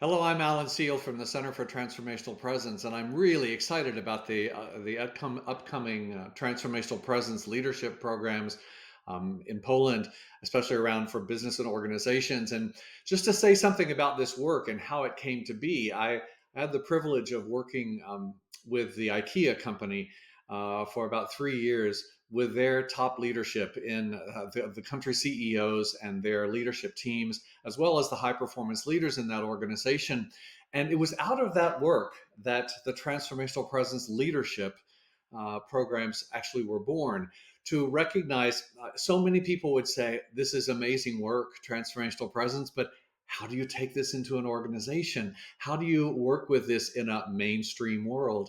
Hello, I'm Alan Seal'a from the Center for Transformational Presence, and I'm really excited about the upcoming Transformational Presence leadership programs in Poland, especially around for business and organizations. And just to say something about this work and how it came to be, I had the privilege of working with the IKEA company for about 3 years with their top leadership in the country CEOs and their leadership teams, as well as the high performance leaders in that organization. And it was out of that work that the Transformational Presence leadership programs actually were born to recognize so many people would say, this is amazing work, transformational presence, but how do you take this into an organization? How do you work with this in a mainstream world?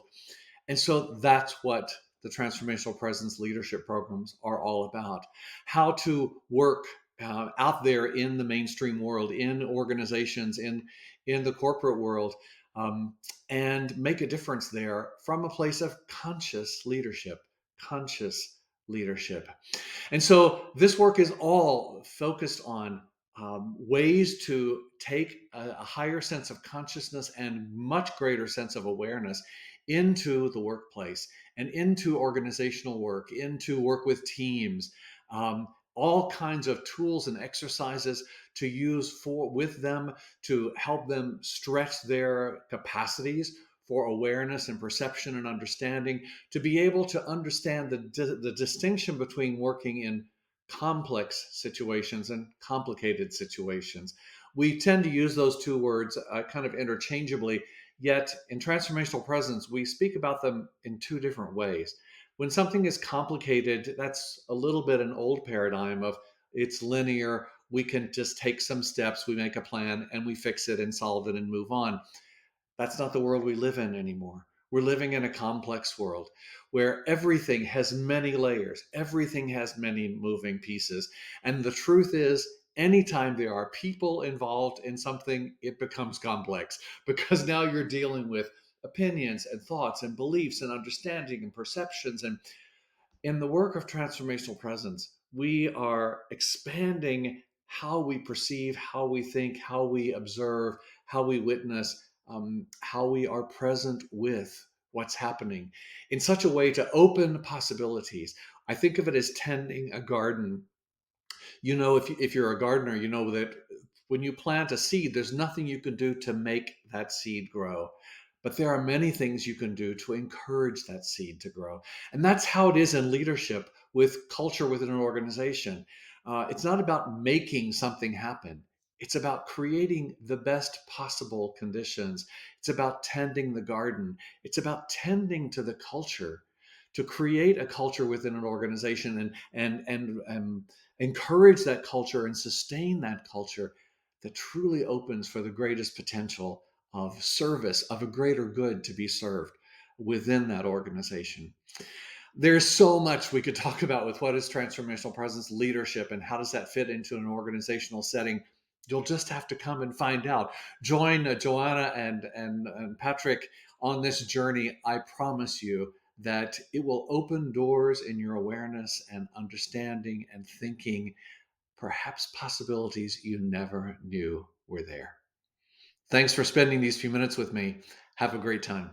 And so that's what the transformational presence leadership programs are all about. How to work out there in the mainstream world, in organizations, in the corporate world, um, and make a difference there from a place of conscious leadership. Conscious leadership. And so this work is all focused on ways to take a higher sense of consciousness and much greater sense of awareness into the workplace and into organizational work, into work with teams, all kinds of tools and exercises to use for with them to help them stretch their capacities for awareness and perception and understanding, to be able to understand the distinction between working in complex situations and complicated situations. We tend to use those two words kind of interchangeably, yet in transformational presence, we speak about them in two different ways. When something is complicated, that's a little bit an old paradigm of it's linear. We can just take some steps, we make a plan, and we fix it and solve it and move on. That's not the world we live in anymore. We're living in a complex world where everything has many layers, everything has many moving pieces. And the truth is, anytime there are people involved in something, it becomes complex because now you're dealing with opinions and thoughts and beliefs and understanding and perceptions. And in the work of transformational presence, we are expanding how we perceive, how we think, how we observe, how we witness, how we are present with what's happening in such a way to open possibilities. I think of it as tending a garden. You know, if you're a gardener, you know that when you plant a seed, there's nothing you can do to make that seed grow. But there are many things you can do to encourage that seed to grow. And that's how it is in leadership with culture within an organization. It's not about making something happen. It's about creating the best possible conditions. It's about tending the garden. It's about tending to the culture to create a culture within an organization and encourage that culture and sustain that culture that truly opens for the greatest potential of service, of a greater good to be served within that organization. There's so much we could talk about with what is transformational presence leadership and how does that fit into an organizational setting. You'll just have to come and find out. Join Joanna and Patrick on this journey. I promise you that it will open doors in your awareness and understanding and thinking, perhaps possibilities you never knew were there. Thanks for spending these few minutes with me. Have a great time.